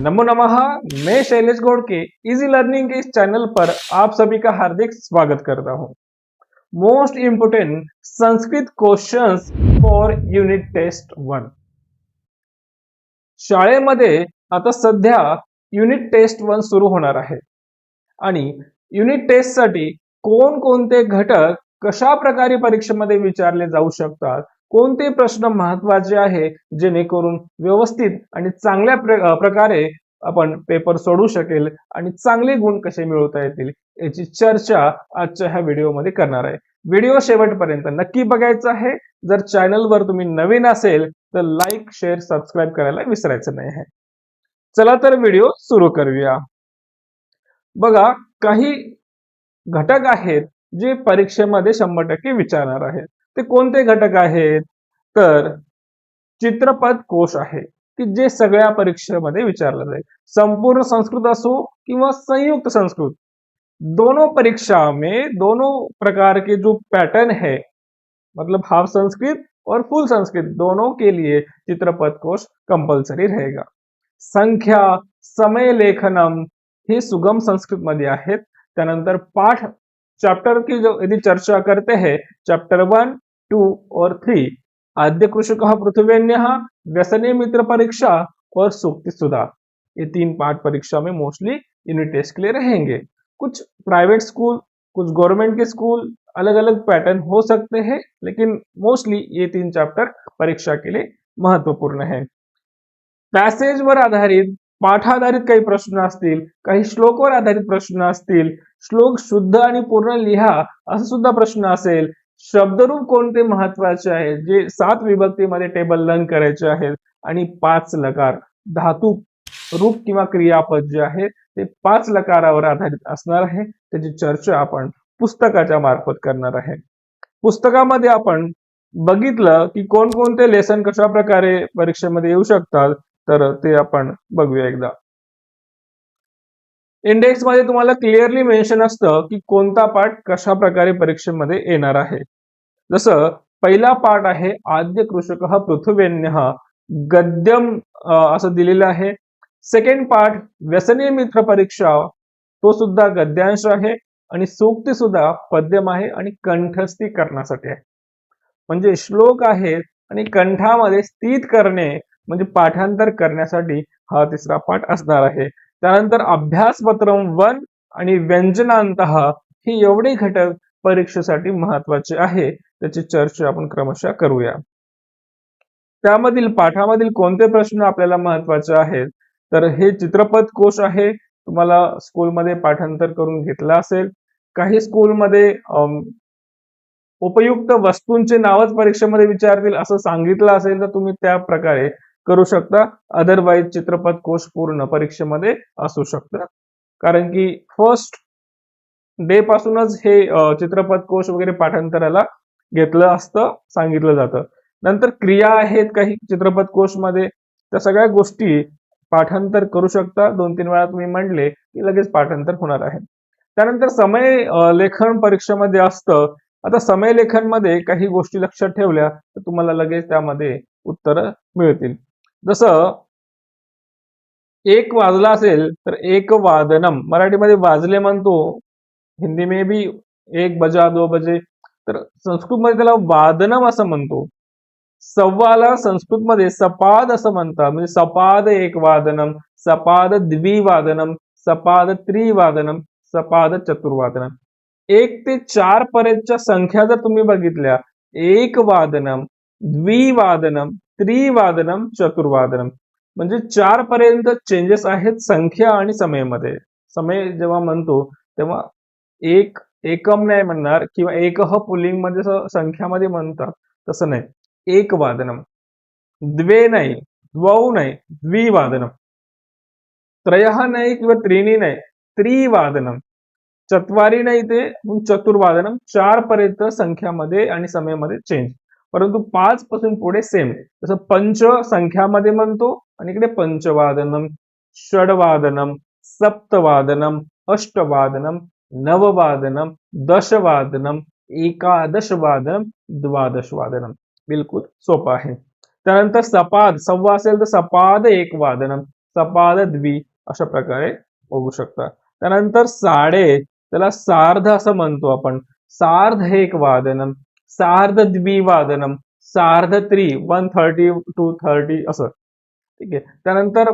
नमो नमः। मैं Shailesh Godke easy learning के इस चैनल पर आप सभी का हार्दिक स्वागत करता हूं। Most important Sanskrit questions for unit test 1। शाळेमध्ये आता सध्या युनिट टेस्ट 1 सुरू होणार आहे आणि युनिट टेस्ट साठी कोणकोणते घटक कशा प्रकारे परीक्षेमध्ये विचारले जाऊ शकतात, कोणते प्रश्न महत्वाचे आहे जेणेकरून व्यवस्थित आणि चांगल्या प्रकारे आपण पेपर सोडू शकेल आणि चांगले गुण कसे मिळवता येतील याची चर्चा आजच्या ह्या व्हिडिओमध्ये करणार आहे। व्हिडिओ शेवटपर्यंत नक्की बघायचा आहे। जर चॅनलवर तुम्ही नवीन असेल तर लाईक, शेअर, सबस्क्राईब करायला विसरायचं नाही आहे। चला तर व्हिडिओ सुरू करूया। बघा, काही घटक आहेत जे परीक्षेमध्ये 100% विचारणार आहेत। ते कोणते घटक आहेत तर चित्रपट कोश आहे की जे सगळ्या परीक्षेमध्ये विचारलं जाईल। संपूर्ण संस्कृत असो किंवा संयुक्त संस्कृत, दोनों परीक्षा में दोनों प्रकार के जो पैटर्न है, मतलब हाफ संस्कृत और फुल संस्कृत, दोनों के लिए चित्रपट कोश कंपल्सरी रहेगा। संख्या, समय लेखनम हे सुगम संस्कृत मध्ये आहेत। त्यानंतर पाठ चैप्टर की जो यदि चर्चा करते हैं, चैप्टर 1, 2 और 3, आद्य कृषक पृथ्वेन्य, व्यसने मित्र परीक्षा और सूक्ति सुधा, ये 3 पाठ परीक्षा में मोस्टली यूनिट टेस्ट के लिए रहेंगे। कुछ प्राइवेट स्कूल, कुछ गवर्नमेंट के स्कूल अलग अलग पैटर्न हो सकते हैं, लेकिन मोस्टली ये 3 चैप्टर परीक्षा के लिए महत्वपूर्ण है। पॅसेजवर आधारित, पाठाधारित काही प्रश्न असतील, काही श्लोकवर आधारित प्रश्न असतील, श्लोक शुद्ध आणि पूर्ण लिहा असं सुद्धा प्रश्न असेल, शब्दरूप कोणते महत्वाचे आहे जे 7 विभक्तीमध्ये टेबल लर्न करायचे आहेत, आणि 5 लकार, धातू रूप किंवा क्रियापद जे आहे ते 5 लकारावर आधारित असणार आहे। त्याची चर्चा आपण पुस्तकाच्या मार्फत करणार आहे। पुस्तकामध्ये आपण बघितलं की कोणकोणते लेसन कशा प्रकारे परीक्षेमध्ये येऊ शकतात, तर ते आपण बघूया एकदा। इंडेक्स मध्ये तुम्हाला क्लिअरली मेन्शन असतं की कोणता पाठ कशा प्रकारे परीक्षेमध्ये येणार आहे। जसं पहिला पाठ आहे आद्य कृषक पृथ्वेन्य, गद्यम असं दिलेलं आहे। सेकंड पार्ट व्यसने मित्र परीक्षा, तो सुद्धा गद्यांश आहे आणि सूक्ती सुद्धा पद्यम आहे आणि कंठस्थी करण्यासाठी आहे। म्हणजे श्लोक आहेत आणि कंठामध्ये स्थित करणे म्हणजे पाठांतर करण्यासाठी हा तिसरा पाठ असणार आहे। त्यानंतर अभ्यासपत्रम 1 आणि व्यंजनांतः हे एवढे घटक परीक्षेसाठी महत्वाचे आहे, त्याची चर्चा आपण क्रमशः करूया। त्यामधील पाठामधील कोणते प्रश्न आपल्याला महत्वाचे आहेत तर हे चित्रपट कोश आहे, तुम्हाला स्कूलमध्ये पाठांतर करून घेतला असेल। काही स्कूलमध्ये उपयुक्त वस्तूंचे नावच परीक्षेमध्ये विचारतील असं सांगितलं असेल तर तुम्ही त्या प्रकारे करू शकता। अदरवाइज चित्रपट कोश पूर्ण परीक्षेमध्ये असू शकतं, कारण की फर्स्ट डे पासूनच हे चित्रपट कोश वगैरे पाठांतराला घेतलं असतं, सांगितलं जातं। नंतर क्रिया आहेत काही चित्रपट कोश मध्ये, त्या सगळ्या गोष्टी पाठांतर करू शकता। 2-3 वेळा तुम्ही म्हणले की लगेच पाठांतर होणार आहे। त्यानंतर समय लेखन परीक्षेमध्ये असतं। आता समय लेखन मध्ये काही गोष्टी लक्षात ठेवल्या तर तुम्हाला लगेच त्यामध्ये उत्तर मिळतील। जसं 1 वाजला असेल तर 1 वादनम, मराठीमध्ये वाजले म्हणतो, हिंदी में भी 1 बजा 2 बजे, तर संस्कृतमध्ये त्याला वादनम असं म्हणतो। सव्वाला संस्कृतमध्ये सपाद असं म्हणतात, म्हणजे सपाद 1 वादनम, सपाद द्विवादनम, सपाद त्रिवादनम, सपाद चतुर्वादनम। 1 ते 4 पर्यंतच्या संख्या जर तुम्ही बघितल्या, 1 वादनम, द्विवादनम, त्रिवादनम, चतुर्वादनम, म्हणजे 4 पर्यंत चेंजेस आहेत संख्या आणि समयमध्ये। समय जेव्हा म्हणतो तेव्हा एक एकम नाही म्हणणार किंवा एकह पुल्लिंग मध्ये संख्यामध्ये म्हणतात तसं नाही। 1 वादनम, द्वे नाही, द्वौ नाही, द्विवादनम, त्रयः नाही किंवा त्रीणी नाही, त्रिवादनम, चत्वारी नाही ते चतुर्वादनम। 4 पर्यंत संख्यामध्ये आणि समयामध्ये चेंज, परंतु 5 पासून पुढे सेम। जसं पंच संख्यामध्ये म्हणतो आणि इकडे पंचवादनम, षडवादनम, सप्तवादनम, अष्टवादनम, नववादनम, दशवादनम, एकादशवादनम, द्वादशवादनम। बिलकुल सोपं आहे। त्यानंतर सपाद, सव्वा असेल तर सपाद 1 वादनम, सपाद द्वि अशा प्रकारे बघू शकता. त्यानंतर साडे, त्याला सार्ध असं म्हणतो आपण. सार्ध एक वादनम, सार्ध द्विवादनम, सार्ध त्रि 130 230 असं. ठीक आहे. त्यानंतर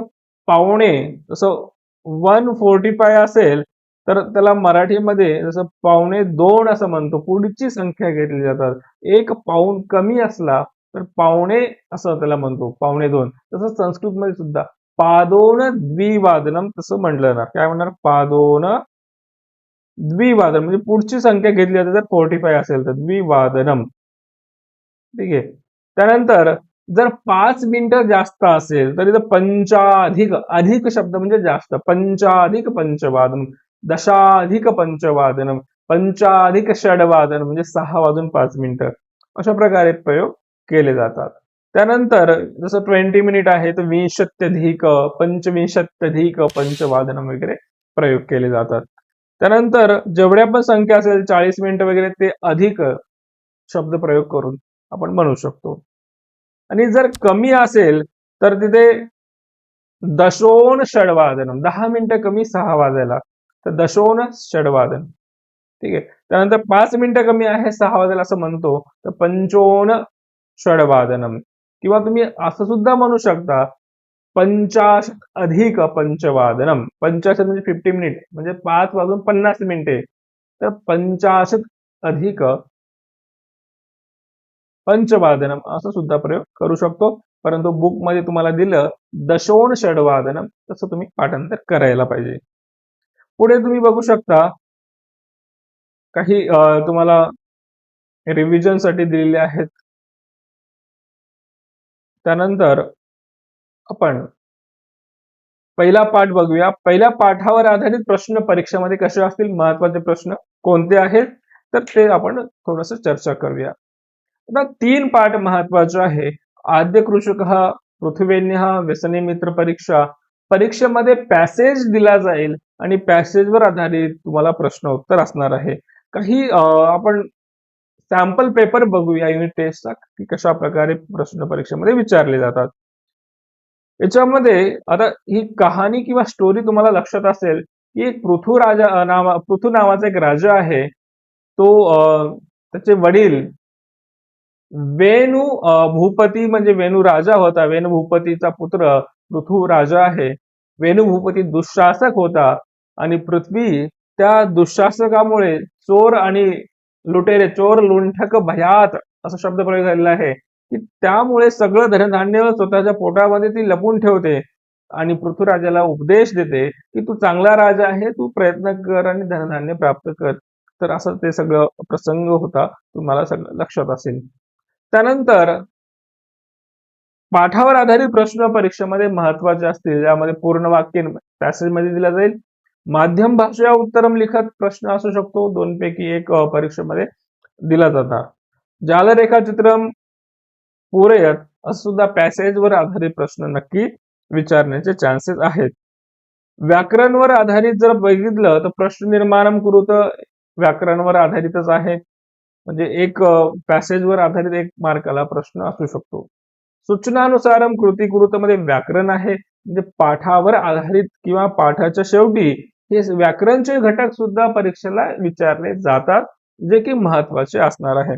पावणे, जसं 145 असेल तर त्याला मराठीमध्ये जसं पावणे 2 असं म्हणतो. पुढची संख्या घेतली जातात. एक पाऊण कमी असला तर पावणे असं त्याला म्हणतो, पावणे 2. तसं संस्कृतमध्ये सुद्धा पादोन द्विवादनम तसं म्हटलं जाणार. काय म्हणणार? पादोन द्विवादन, म्हणजे पुढची संख्या घेतली जाते जर 45 असेल तर द्विवादनम. ठीक आहे. त्यानंतर जर 5 मिनिटं जास्त असेल तर इथं पंचाधिक, अधिक शब्द म्हणजे जास्त, पंचाधिक पंचवादन, दशाधिक पंचवादनम, पंचाधिक षडवादन म्हणजे 6 वाजून 5 मिनिटं. अशा प्रकारे प्रयोग केले जातात. त्यानंतर जसं 20 मिनिट आहे तर विंशत्यधिक, पंचविंशत्यधिक पंचवादनम वगैरे प्रयोग केले जातात. त्यानंतर जेवढ्या पण संख्या असेल 40 मिनिटं वगैरे ते अधिक शब्द प्रयोग करून आपण म्हणू शकतो. आणि जर कमी असेल तर तिथे दशोन षडवादनम, 10 मिनिटं कमी 6 वाजायला तर दशोन षडवादन. ठीक आहे. त्यानंतर 5 मिनिटं कमी आहे 6 वाजायला असं म्हणतो तर पंचोन षडवादनम. किंवा तुम्ही असं सुद्धा म्हणू शकता 50 अधिक पंचवादनम. 50 म्हणजे 50 मिनिट म्हणजे 5 वाजून 50 मिनिटे, तर 50 अधिक पंचवादनम असं सुद्धा प्रयोग करू शकतो. परंतु बुक मध्ये तुम्हाला दिलं दशोन षडवादनम, तसं तुम्ही पाठांतर करायला पाहिजे. पुढे तुम्ही बघू शकता काही तुम्हाला रिव्हिजन साठी दिलेले आहेत. त्यानंतर आपण पहिला पाठ बघूया. पहिल्या पाठावर आधारित प्रश्न परीक्षेमध्ये कसे असतील, महत्वाचे प्रश्न कोणते आहेत तर ते आपण थोडस चर्चा करूया. आता 3 पाठ महत्वाचे आहे. आद्य कृषक, पृथ्वीन्य, व्यसनी मित्र परीक्षा. परीक्षेमध्ये पॅसेज दिला जाईल आणि पॅसेजवर आधारित तुम्हाला प्रश्न उत्तर असणार आहे. काही आपण सॅम्पल पेपर बघूया युनिट टेस्टचा की कशा प्रकारे प्रश्न परीक्षेमध्ये विचारले जातात. याच्यामध्ये आता ही कहाणी किंवा स्टोरी तुम्हाला लक्षात असेल की एक पृथू नावाचा एक राजा आहे. तो त्याचे वडील वेणू भूपती म्हणजे वेणू राजा होता. वेणू भूपतीचा पुत्र पृथू राजा आहे. वेणू भूपती दुःशासक होता आणि पृथ्वी त्या दुःशासकामुळे चोर आणि लुटेरे, चोर लुंठक भयात असा शब्द प्रयोग झालेला आहे की त्यामुळे सगळं धनधान्य स्वतःच्या पोटामध्ये ती लपून ठेवते आणि पृथ्वीराजाला उपदेश देते की तू चांगला राजा आहे, तू प्रयत्न कर आणि धनधान्य प्राप्त कर. तर असं ते सगळं प्रसंग होता, तुम्हाला सगळं लक्षात असेल. त्यानंतर पाठावर आधारित प्रश्न परीक्षेमध्ये महत्वाचे असतील, ज्यामध्ये पूर्ण वाक्य पॅसेज मध्ये दिला जाईल. माध्यम भाषा उत्तरम लिखत प्रश्न असू शकतो, 2 पैकी 1 परीक्षेमध्ये दिला जातात. जालरेखाचित्रम पूरयत असं सुद्धा पॅसेजवर आधारित प्रश्न नक्की विचारण्याचे चान्सेस आहेत. व्याकरणवर आधारित जर बघितलं तर प्रश्न निर्माणम कुरुत व्याकरणवर आधारितच आहे. म्हणजे एक पॅसेजवर आधारित 1 मार्काला प्रश्न असू शकतो. सूचनानुसारम कृती कुरुत मध्ये व्याकरण आहे, म्हणजे पाठावर आधारित किंवा पाठाच्या शेवटी हे व्याकरणचे घटक सुद्धा परीक्षेला विचारले जातात, जे की महत्वाचे असणार आहे.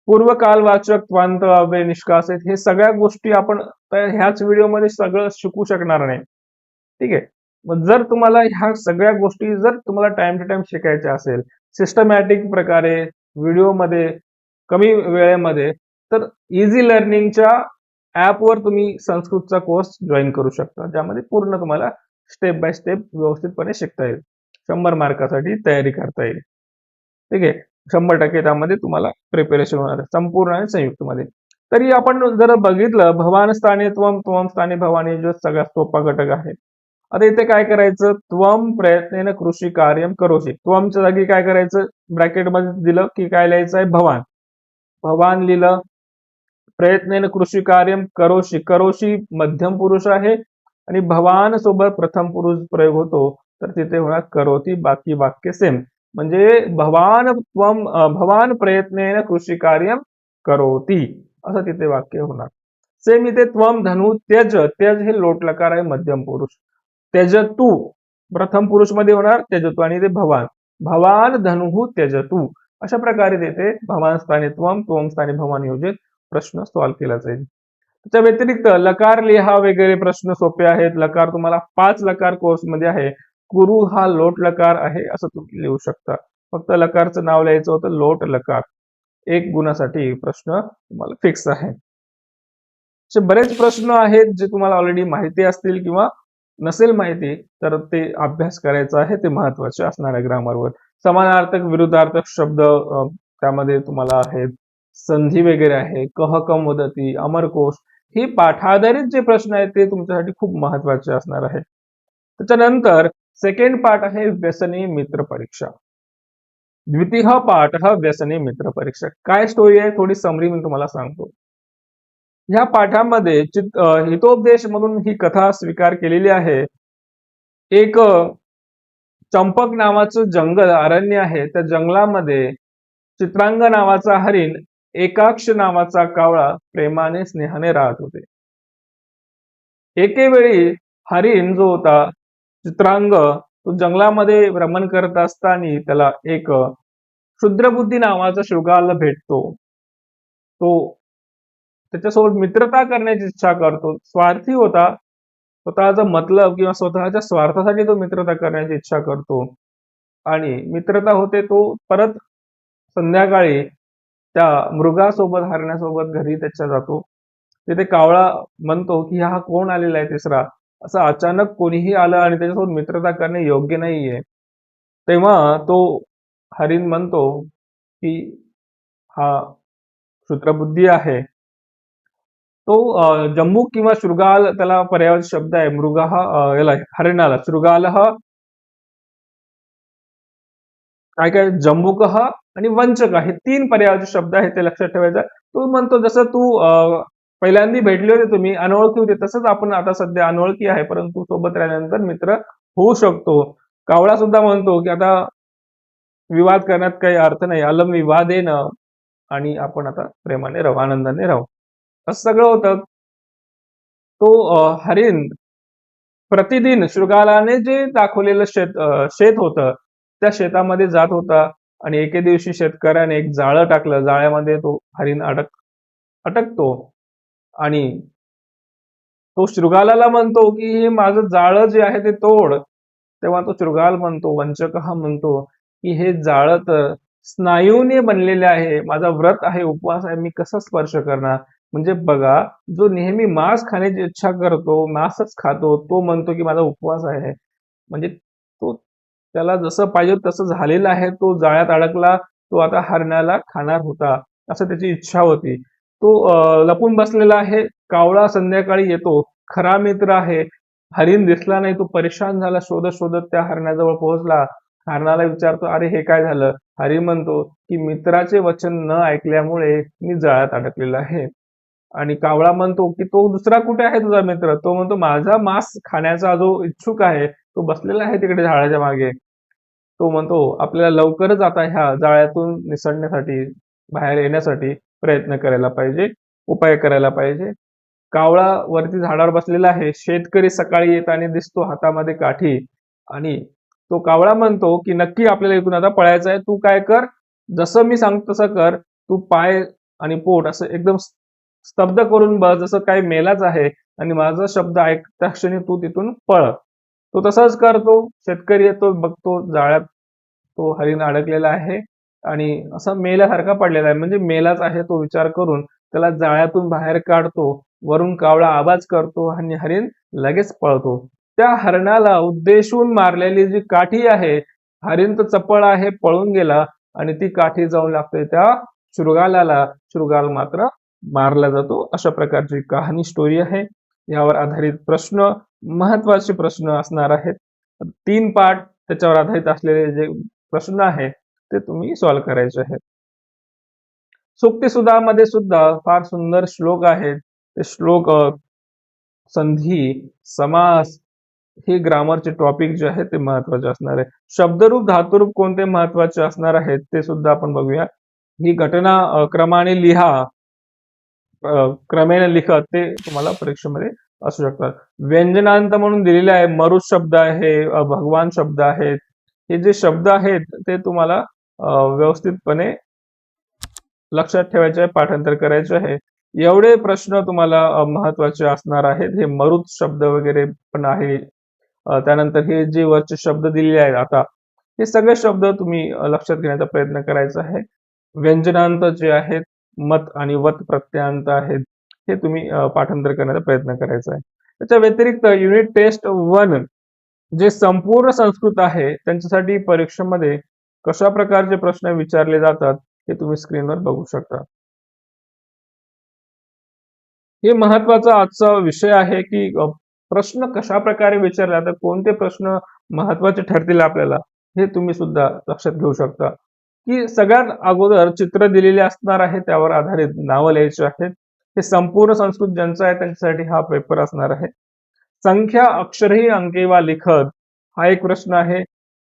पूर्वकालवाचक, त्वांत, अव्यय, निष्कासित हे सगळ्या गोष्टी आपण ह्याच व्हिडिओमध्ये सगळं शिकू शकणार नाही. ठीक आहे. मग जर तुम्हाला ह्या सगळ्या गोष्टी जर तुम्हाला टाइम टू टाइम शिकायच्या असेल सिस्टमॅटिक प्रकारे व्हिडिओमध्ये कमी वेळेमध्ये, तर इझी लर्निंगच्या ऍपवर तुम्ही संस्कृतचा कोर्स जॉईन करू शकता, ज्यामध्ये पूर्ण तुम्हाला स्टेप बाय स्टेप व्यवस्थितपणे शिकता येईल. 100 मार्कासाठी तयारी करता येईल. ठीक आहे. 100% त्यामध्ये तुम्हाला प्रिपरेशन होणार आहे, संपूर्ण आणि संयुक्त मध्ये. तरी आपण जर बघितलं भवान स्थाने त्वम, त्वम स्थाने भवानी, जो सगळ्यात सोपा घटक आहे. आता इथे काय करायचं, त्वम प्रयत्नेन कृषी कार्यम करोषि. त्वमच्या जागी काय करायचं, ब्रॅकेट मध्ये दिलं की काय लिहायचं आहे, भवान. भवान लिहिलं. प्रयत्नेन कृषी कार्यम करोषि, करोषि मध्यम पुरुष आहे आणि भवान सोबत प्रथम पुरुष प्रयोग होतो, तर तिथे होणार करोती, बाकी वाक्य सेम. म्हणजे भवान प्रयत्नेन कृषी कार्यम करोती असं तिथे वाक्य होणार. सेम इथे त्वम, धनु, त्यज. त्यज हे लोट लकार आहे, मध्यम पुरुष. त्यजतु प्रथम पुरुष मध्ये होणार त्यजतु, आणि ते भवान. भवान धनु त्यजतु. अशा प्रकारे तिथे भवान स्थानी त्वम, त्वम स्थानी भवान योजित प्रश्न सॉल्व्ह केला जाईल. त्याच्या व्यतिरिक्त लकार लिहा वगैरे प्रश्न सोपे आहेत. लकार तुम्हाला 5 लकार कोर्समध्ये आहे. कुरु हा लोट लकार आहे असं तुम्ही लिहू शकता. फक्त लकारचं नाव लिहायचं होतं, लोट लकार. 1 गुणासाठी प्रश्न तुम्हाला फिक्स आहे. असे बरेच प्रश्न आहेत जे तुम्हाला ऑलरेडी माहिती असतील किंवा नसेल माहिती तर ते अभ्यास करायचा आहे, ते महत्वाचे असणार आहे ग्रामरवर. समानार्थक विरुद्धार्थक शब्द त्यामध्ये तुम्हाला आहेत, संधी वगैरे आहे, कह कम वदती, अमरकोश, हे पाठाधारित जे प्रश्न आहेत ते तुमच्यासाठी खूप महत्वाचे असणार आहे. त्याच्यानंतर सेकंड पार्ट आहे व्यसनी मित्र परीक्षा. द्वितीय पाठ हा व्यसनी मित्र परीक्षा. काय स्टोरी आहे थोडी समरी मी तुम्हाला सांगतो. ह्या पाठामध्ये हितोपदेश म्हणून ही कथा स्वीकार केलेली आहे. एक चंपक नावाचं जंगल अरण्य आहे. त्या जंगलामध्ये चित्रांग नावाचा हरिण, एकाक्ष नावाचा कावळा प्रेमाने स्नेहाने राहत होते. एकेवेळी हरिण जो होता चित्रांग, तो जंगलामध्ये भ्रमण करत असताना त्याला एक क्षुद्रबुद्धी नावाचा शृगाल भेटतो. तो त्याच्यासोबत मित्रता करण्याची इच्छा करतो. स्वार्थी होता, स्वतःचा मतलब किंवा स्वतःच्या स्वार्थासाठी तो मित्रता करण्याची इच्छा करतो आणि मित्रता होते. तो परत संध्याकाळी त्या मृगासोबत, हरण्यासोबत घरी त्याच्या जातो. तिथे कावळा म्हणतो की हा कोण आलेला आहे तिसरा, असं अचानक कोणीही आलं आणि त्याच्यासोबत मित्रता करणे योग्य नाहीये. तेव्हा तो हरिण म्हणतो की हा क्षुद्रबुद्धी आहे. तो जम्बूक किंवा शृगाल त्याला पर्यायवाची शब्द आहे. मृग हा याला हरिणाला, शृगाल हा काय काय जम्बूक हा आणि वंचक हे 3 पर्यायवाचे शब्द आहेत, ते लक्षात ठेवायचं. तो म्हणतो जसं तू पहिल्यांदा भेटले होते तुम्ही, अनोळखी होते, तसंच आपण आता सध्या अनोळखी आहे, परंतु सोबत राहिल्यानंतर मित्र होऊ शकतो. कावळा सुद्धा म्हणतो की आता विवाद करण्यात काही अर्थ नाही, अलम विवादेन, आणि आपण आता प्रेमाने राहू, आनंदाने राहू. असं सगळं होतं. तो हरिण प्रतिदिन शृगालाने जे दाखवलेलं शेत होतं त्या शेतामध्ये जात होता आणि एके दिवशी शेतकऱ्याने एक जाळं टाकलं. जाळ्यामध्ये तो हरिण अटकतो आणि तो शृगालाला म्हणतो की हे माझं जाळं जे आहे ते तोड. तेव्हा तो शृगाल म्हणतो, वंचक हा म्हणतो की हे जाळं तर स्नायूने बनलेले आहे, माझा व्रत आहे, उपवास आहे, मी कसं स्पर्श करणार. म्हणजे बघा, जो नेहमी मांस खाण्याची इच्छा करतो, मांसच खातो, तो म्हणतो की माझा उपवास आहे. म्हणजे तो त्याला जसं पाहिजे तसं झालेलं आहे. तो जाळ्यात अडकला, तो आता हरणाला खाणार होता, असं त्याची इच्छा होती. तो लपून बसलेला आहे. कावळा संध्याकाळी येतो, खरा मित्र आहे. हरिण दिसला नाही, तो परेशान झाला, शोधत शोधत त्या हरणाजवळ पोहोचला. हरणाला विचारतो, अरे हे काय झालं. हरिण म्हणतो की मित्राचे वचन न ऐकल्यामुळे मी जाळ्यात अडकलेला आहे. आणि कावळा म्हणतो की तो दुसरा कुठे आहे तुझा मित्र. तो म्हणतो माझा मांस खाण्याचा जो इच्छुक आहे तो बसलेला आहे तिकडे झाडाच्या मागे. तो म्हणतो आपल्याला लवकरच आता ह्या जाळ्यातून निसटण्यासाठी, बाहेर येण्यासाठी प्रयत्न करायला पाहिजे, उपाय करायला पाहिजे. कावळा वरती झाडावर बसलेला आहे. शेतकरी सकाळी येताना दिसतो, हातामध्ये काठी. आणि तो कावळा म्हणतो की नक्की आपल्याला इथून आता पळायचं आहे. तू काय कर, जसं मी सांगतो तसं कर. तू पाय आणि पोट असं एकदम स्तब्ध करून बस, जसं काही मेलाच आहे, आणि माझा शब्द ऐकता क्षणी तू तिथून पळ. तो तसाच करतो. शेतकरी येतो, बघतो जाळ्यात तो हरिण अडकलेला आहे आणि असा मेल्यासारखा पडलेला आहे, म्हणजे मेलाच आहे तो विचार करून त्याला जाळ्यातून बाहेर काढतो. वरून कावळा आवाज करतो आणि हरिण लगेच पळतो. त्या हरणाला उद्देशून मारलेली जी काठी आहे, हरिण तर चपळ आहे, पळून गेला आणि ती काठी जाऊन लागते त्या शृगालाला. शृगाल मात्र मारला जातो. अशा प्रकारची कहाणी स्टोरी आहे. यावर आधारित प्रश्न, महत्वाचे प्रश्न असणार आहेत. 3 पार्ट त्याच्यावर आधारित असलेले जे प्रश्न आहेत ते तुम्ही सॉल्व्ह करायचे आहेत. सूक्तिसुधामध्ये सुद्धा फार सुंदर श्लोक आहेत. ते श्लोक संधी, समास, हे ग्रामरचे टॉपिक जे आहेत ते महत्वाचे असणार आहे. शब्दरूप, धातुरूप कोणते महत्वाचे असणार आहेत ते सुद्धा आपण बघूया. ही घटना क्रमाने लिहा. क्रमेने लिखत ते तुम्हाला परीक्षेमध्ये असू शकतात. व्यंजनांत म्हणून दिलेले आहे, मरुत शब्द आहे, भगवान शब्द आहेत. हे जे शब्द आहेत ते तुम्हाला व्यवस्थितपणे लक्षात ठेवायचे आहे, पाठांतर करायचे आहे. एवढे प्रश्न तुम्हाला महत्वाचे असणार आहेत. हे मरुत शब्द वगैरे पण आहे. त्यानंतर हे जे वरचे शब्द दिलेले आहेत आता, हे सगळे शब्द तुम्ही लक्षात घेण्याचा प्रयत्न करायचा आहे. व्यंजनांत जे आहेत, मत आणि वत प्रत्ययांत आहेत, हे तुम्ही पाठांतर करण्याचा प्रयत्न करायचा आहे. त्याच्या व्यतिरिक्त युनिट टेस्ट 1 जे संपूर्ण संस्कृत आहे, त्यांच्यासाठी परीक्षेमध्ये कशा प्रकारचे प्रश्न विचारले जातात, हे तुम्ही स्क्रीनवर बघू शकता. हे महत्वाचा आजचा विषय आहे की प्रश्न कशा प्रकारे विचारले जातात, कोणते प्रश्न महत्वाचे ठरतील आपल्याला, हे तुम्ही सुद्धा लक्षात घेऊ शकता. की सगळ्यात अगोदर चित्र दिलेले असणार आहे, त्यावर आधारित नावं लिहायची आहेत. हे संपूर्ण संस्कृत ज्यांचं आहे त्यांच्यासाठी हा पेपर असणार आहे. संख्या अक्षरही अंके वा लिखत हा एक प्रश्न आहे.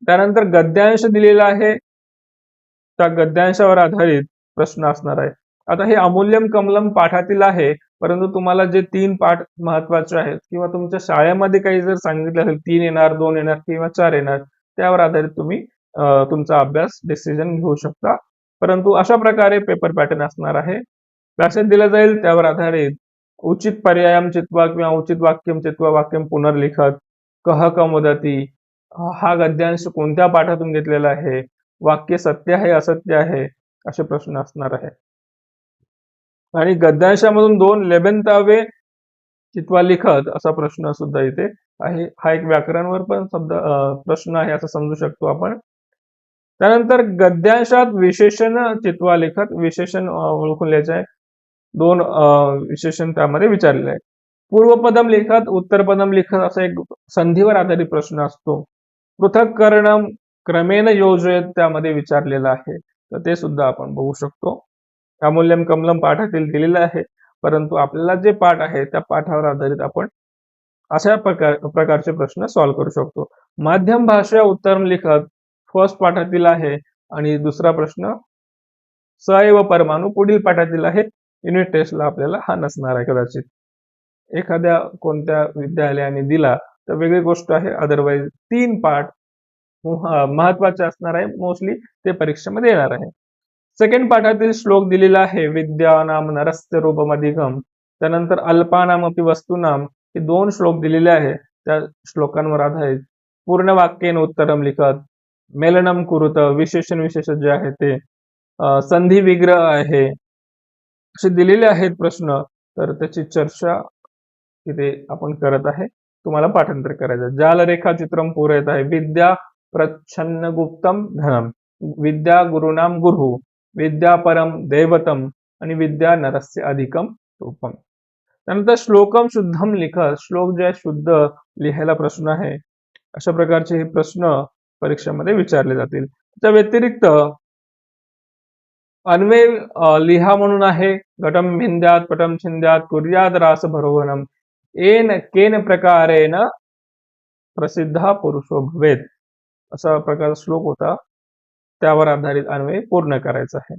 त्यानंतर गद्यांश दिलेला आहे, त्या गद्यांशावर आधारित प्रश्न असणार आहे. आता हे अमूल्यम कमलम पाठातील आहे, परंतु तुम्हाला जे 3 पाठ महत्वाचे आहेत किंवा तुमच्या शाळेमध्ये काही जर सांगितलं असेल 3 येणार, 2 येणार किंवा 4 येणार, त्यावर आधारित तुम्ही तुमचा अभ्यास डिसिजन घेऊ शकता. परंतु अशा प्रकारे पेपर पॅटर्न असणार आहे. लक्षात दिलं जाईल त्यावर आधारित उचित पर्यायम चित्वा किंवा उचित वाक्यम चित्वा वाक्यम पुनर्लिखत, कह कमुदती, हा गद्यांश कोणत्या पाठातून घेतलेला आहे, वाक्य सत्य आहे असत्य आहे, असे प्रश्न असणार आहे. आणि गद्यांशामधून 2 लेबंतावे चित्वा लिखत असा प्रश्न सुद्धा इथे आहे. हा एक व्याकरणवर पण शब्द प्रश्न आहे असं समजू शकतो आपण. त्यानंतर गद्यांशात विशेषण चित्वा लिखत, विशेषण ओळखून लिहायचे आहे. 2 विशेषण त्यामध्ये विचारलेले आहे. पूर्वपदम लिखत, उत्तरपदम लिखत असा एक संधीवर आधारित प्रश्न असतो. पृथक्करणम क्रमेण योजयत त्यामध्ये विचारलेलं आहे, तर ते सुद्धा आपण बघू शकतो. अमूल्यम कमलम पाठातील दिलेलं आहे, परंतु आपल्याला जे पाठ आहे त्या पाठावर आधारित आपण अशा प्रकारचे प्रश्न सॉल्व्ह करू शकतो. माध्यम भाषा उत्तरम लिखत फर्स्ट पाठातील आहे आणि दुसरा प्रश्न स एव परमाणू पुढील पाठातील आहे. युनिट टेस्टला आपल्याला हा नसणार आहे कदाचित. एखाद्या कोणत्या विद्यालयाने दिला तर वेगळी गोष्ट आहे, अदरवाईज 3 पाठ महत्वाचे असणार आहे, मोस्टली ते परीक्षेमध्ये येणार आहे. सेकंड पाठातील श्लोक दिलेला आहे, विद्यानाम नरस्य रूपमधिकम. त्यानंतर अल्पानामपि वस्तूनाम हे 2 श्लोक दिलेले आहे. त्या श्लोकांवर आधारित पूर्ण वाक्येन उत्तरम लिखत, मेलनम कुरुत, विशेषण विशेष जे आहे ते, संधी विग्रह आहे, असे दिलेले आहेत प्रश्न. तर त्याची चर्चा इथे आपण करत आहे. तुम्हाला पाठांतर करायचं. जाल रेखाचित्रम पूरयत आहे, विद्या प्रच्छन्न गुप्तम धनम, विद्या गुरुनाम गुरु, विद्या परम दैवतम आणि विद्या नरस्य अधिकम रूपम. त्यानंतर श्लोकम शुद्धम लिखत, श्लोक जे शुद्ध लिहायला प्रश्न आहे. अशा प्रकारचे हे प्रश्न परीक्षेमध्ये विचारले जातील. त्या व्यतिरिक्त अन्वय लिहा म्हणून आहे, घटम भिंद्यात पटम छिंद्यात कुर्याद रास भरोवनम, येन केन प्रकारेण प्रसिद्ध पुरुषो भवेत, असा प्रकारचा श्लोक होता. त्यावर आधारित अन्वय पूर्ण करायचा आहे.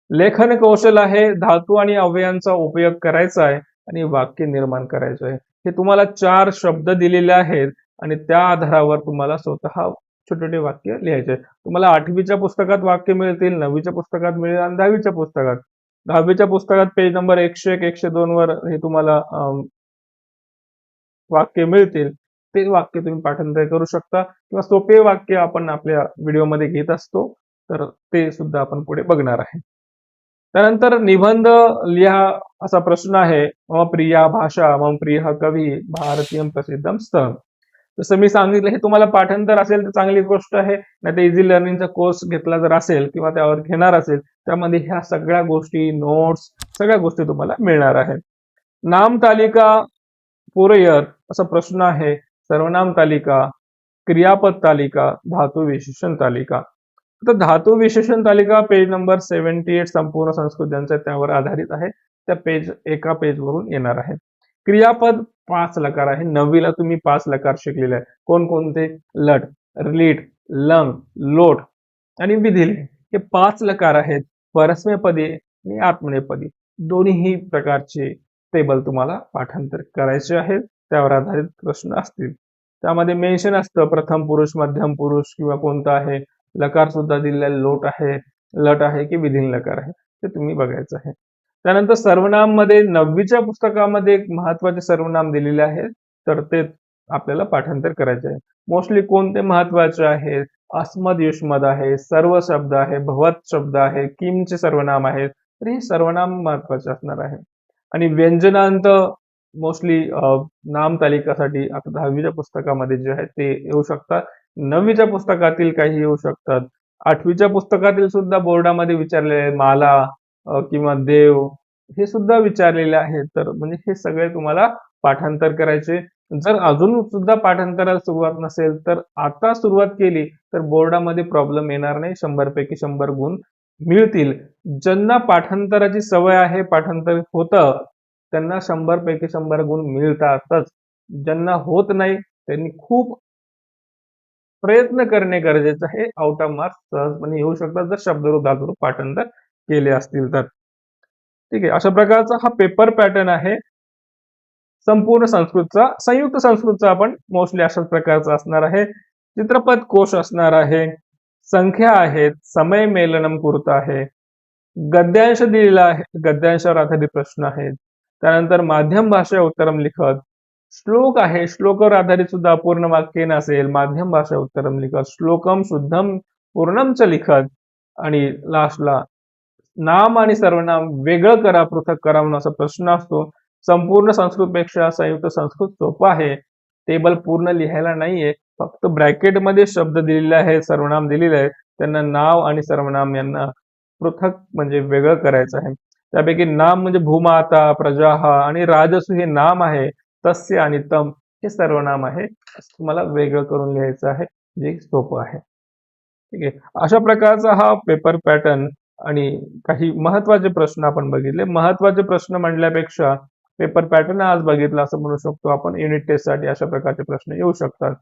लेखन कौशल आहे, धातू आणि अव्ययांचा उपयोग करायचा आहे आणि वाक्य निर्माण करायचं आहे. हे तुम्हाला 4 शब्द दिलेले आहेत आणि त्या आधारावर तुम्हाला स्वतः छोटे वाक्य लिहायचे. तुम्हाला 8वीच्या पुस्तकात वाक्य मिळतील, 9वीच्या पुस्तकात मिळेल आणि 10वीच्या पुस्तकात. 10वीच्या पुस्तकात पेज नंबर 101, 102 वर हे तुम्हाला वाक्य मिळतील. ते वाक्य तुम्ही पाठांतर करू शकता किंवा सोपे वाक्य आपण आपल्या व्हिडिओमध्ये घेत असतो, तर ते सुद्धा आपण पुढे बघणार आहे. त्यानंतर निबंध लिहा असा प्रश्न आहे. मम प्रिया भाषा, मम प्रिय कवी, भारतीयम प्रसिद्धम स्थळ. जसं मी सांगितलं, हे तुम्हाला पाठांतर असेल तर चांगली गोष्ट आहे, नाही तर इझी लर्निंगचा कोर्स घेतला जर असेल किंवा त्यावर घेणार असेल, त्यामध्ये ह्या सगळ्या गोष्टी, नोट्स, सगळ्या गोष्टी तुम्हाला मिळणार आहेत. नाम तालिका पूरयत असा प्रश्न आहे. सर्वनाम तालिका, क्रियापद तालिका, धातू विशेषण तालिका. तर धातू विशेषण तालिका पेज नंबर 78 संपूर्ण संस्कृत ज्यांचा त्यावर आधारित आहे, त्या एका पेजवरून येणार आहे. क्रियापद 5 लकार आहे. 9वीला तुम्ही 5 लकार शिकलेले आहे. कोणकोणते? लट, लीट, लंग, लोट आणि विधिले. हे 5 लकार आहेत परस्मैपदी आणि आत्मनेपदी. दोन्ही प्रकारचे टेबल तुम्हाला पाठांतर करायचे आहेत. त्यावर आधारित प्रश्न असतील. त्यामध्ये मेन्शन असतं प्रथम पुरुष, मध्यम पुरुष किंवा कोणता आहे, लकार सुद्धा दिलेला लोट आहे, लट आहे की विधिन लकार आहे, ते तुम्ही बघायचं आहे. त्यानंतर सर्वनाम मध्ये 9वीच्या पुस्तकामध्ये एक महत्वाचे सर्वनाम दिलेले आहेत, तर ते आपल्याला पाठांतर करायचे आहे. मोस्टली कोणते महत्वाचे आहेत? अस्मद युष्मद आहे, सर्व शब्द आहे, भवत शब्द आहे, किमचे सर्वनाम आहेत. तर हे सर्वनाम महत्वाचे असणार आहे. आणि व्यंजनांत मोस्टली नाम तालिकासाठी आता 10वीच्या पुस्तकामध्ये जे आहे ते येऊ शकतात. 9वीच्या पुस्तकातील काही येऊ शकतात. 8वीच्या पुस्तकातील सुद्धा बोर्डामध्ये विचारलेले माला किंवा देव हे सुद्धा विचारलेले आहेत. तर म्हणजे हे सगळे तुम्हाला पाठांतर करायचे. जर अजून सुद्धा पाठांतराला सुरुवात नसेल तर आता सुरुवात केली तर बोर्डामध्ये प्रॉब्लेम येणार नाही. 100 पैकी 100 गुण मिळतील. ज्यांना पाठांतराची सवय आहे, पाठांतर होतं, त्यांना 100 पैकी 100 गुण मिळतातच. ज्यांना होत नाही त्यांनी खूप प्रयत्न करणे गरजेचं आहे. आउट ऑफ मार्क्स सहजपणे येऊ शकतात जर शब्दरूप पाठांतर केले असतील तर. ठीक आहे, अशा प्रकारचा हा पेपर पॅटर्न आहे संपूर्ण संस्कृतचा. संयुक्त संस्कृतचा आपण मोस्टली अशाच प्रकारचा असणार आहे. चित्रपट कोश असणार आहे, संख्या आहेत, समय मेलनम कुर्त आहे, गद्यांश दिलेला आहे, गद्यांशावर आधारित प्रश्न आहेत. त्यानंतर माध्यम भाषा उत्तरम लिखत, श्लोक आहे, श्लोकावर आधारित सुद्धा अपूर्ण वाक्य नसेल, माध्यम भाषा उत्तरम लिखत, श्लोकम शुद्धम पूर्णमच लिखत, आणि लास्टला नाम आणि सर्वनाम वेगळं करा, पृथक करा म्हणून असा प्रश्न असतो. संपूर्ण संस्कृतपेक्षा संयुक्त संस्कृत सोपं आहे. टेबल पूर्ण लिहायला नाहीये, फक्त ब्रॅकेटमध्ये शब्द दिलेले आहेत, सर्वनाम दिलेले आहेत, त्यांना नाव आणि सर्वनाम यांना पृथक म्हणजे वेगळं करायचं आहे. त्यापैकी नाम म्हणजे भूमाता, प्रजाहा आणि राजसू हे नाम आहे, तस्य आणि तम हे सर्वनाम आहे. तुम्हाला वेगळं करून लिहायचं आहे, जे सोपं आहे. ठीक आहे, अशा प्रकारचा हा पेपर पॅटर्न आणि काही महत्वाचे प्रश्न आपण बघितले. महत्वाचे प्रश्न म्हणल्यापेक्षा पेपर पॅटर्न आज बघितला असं म्हणू शकतो आपण. युनिट टेस्ट साठी अशा प्रकारचे प्रश्न येऊ शकतात.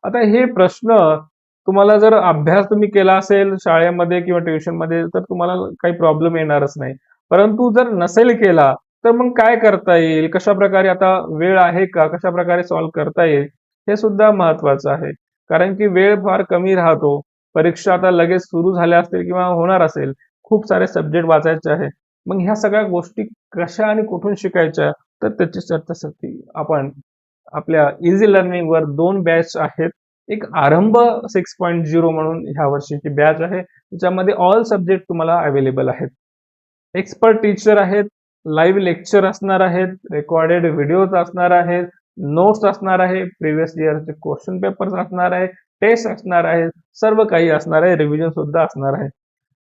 आता हे प्रश्न तुम्हाला जर अभ्यास तुम्ही केला असेल शाळेमध्ये किंवा ट्युशन मध्ये तर तुम्हाला काही प्रॉब्लेम येणारच नाही. परंतु जर नसेल केला तर मग काय करता येईल, कशा प्रकारे आता वेळ आहे का, कशा प्रकारे सॉल्व्ह करता येईल, हे सुद्धा महत्वाचं आहे. कारण की वेळ फार कमी राहतो. परीक्षा आता लगेच सुरू झाल्या असतील किंवा होणार असेल, खूप सारे सब्जेक्ट वाचायचे आहे. मग ह्या सगळ्या गोष्टी कशा आणि कुठून शिकायच्या, तर त्याची चर्चेसाठी आपण आपल्या इझी लर्निंग वर 2 बॅच आहेत. एक आरंभ 6.0 म्हणून ह्या वर्षीची बॅच आहे, ज्यामध्ये ऑल सब्जेक्ट तुम्हाला अवेलेबल आहेत. एक्सपर्ट टीचर आहेत, लाईव्ह लेक्चर असणार आहेत, रेकॉर्डेड व्हिडिओज असणार आहेत, नोट्स असणार आहे, प्रिव्हियस इयरचे क्वेश्चन पेपर्स असणार आहे, टेस्ट असणार आहे, सर्व काही असणार आहे, रिव्हिजन सुद्धा असणार आहे.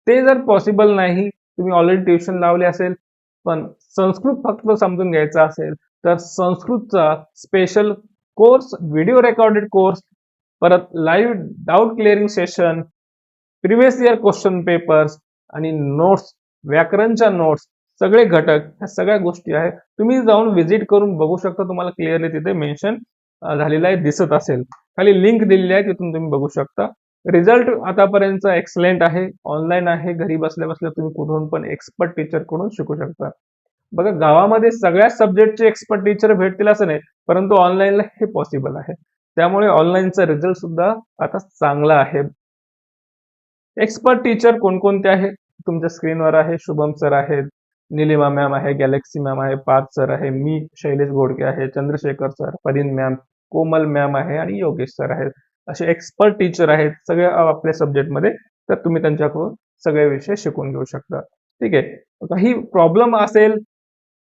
ते जर पॉसिबल नाही, तुम्ही ऑलरेडी ट्युशन लावले असेल, पण संस्कृत फक्त समजून घ्यायचा असेल तर संस्कृतचा special course, video recorded course, परत live doubt clearing session, previous year question papers आणि नोट्स, व्याकरणच्या नोट्स, सगळे घटक, ह्या सगळ्या गोष्टी आहेत. तुम्ही जाऊन व्हिजिट करून बघू शकता, तुम्हाला क्लिअरली तिथे मेन्शन झालेलं आहे, दिसत असेल. खाली लिंक दिलेली आहे, तिथून तुम्ही बघू शकता. रिझल्ट आतापर्यंतचा एक्सलेंट आहे, ऑनलाईन आहे, घरी बसल्या बसल्या तुम्ही कुठून पण एक्सपर्ट टीचर कडून शिकू शकता. बघा, गावामध्ये सगळ्याच सब्जेक्टचे एक्सपर्ट टीचर भेटतील असं नाही, परंतु ऑनलाईनला हे पॉसिबल आहे. त्यामुळे ऑनलाईनचा रिझल्ट सुद्धा आता चांगला आहे. एक्सपर्ट टीचर कोणकोणते आहेत तुमच्या स्क्रीनवर आहे. शुभम सर आहेत, निलिमा मॅम आहे, गॅलेक्सी मॅम आहे, पार्थ सर आहे, मी शैलेश घोडके आहे, चंद्रशेखर सर, परिन मॅम, कोमल मॅम आहे आणि योगेश सर आहेत. असे एक्सपर्ट टीचर आहेत सगळे आपल्या सब्जेक्टमध्ये. तर तुम्ही त्यांच्याकडून सगळे विषय शिकून घेऊ शकता. ठीक आहे, काही प्रॉब्लेम असेल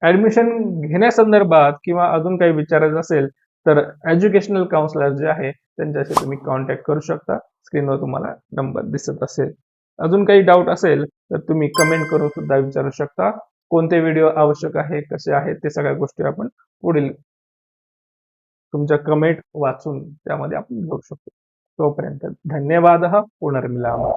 ऍडमिशन घेण्यासंदर्भात किंवा अजून काही विचारायचं असेल तर एज्युकेशनल काउन्सिलर जे आहे त्यांच्याशी तुम्ही कॉन्टॅक्ट करू शकता. स्क्रीनवर तुम्हाला नंबर दिसत असेल. अजून काही डाऊट असेल तर तुम्ही कमेंट करून सुद्धा विचारू शकता. कोणते व्हिडिओ आवश्यक आहे, कसे आहेत, ते सगळ्या गोष्टी आपण पुढील तुमच्या कमेंट वाचून त्यामध्ये आपण घेऊ शकतो. तोपर्यंत धन्यवाद. पुनर्मिलामः.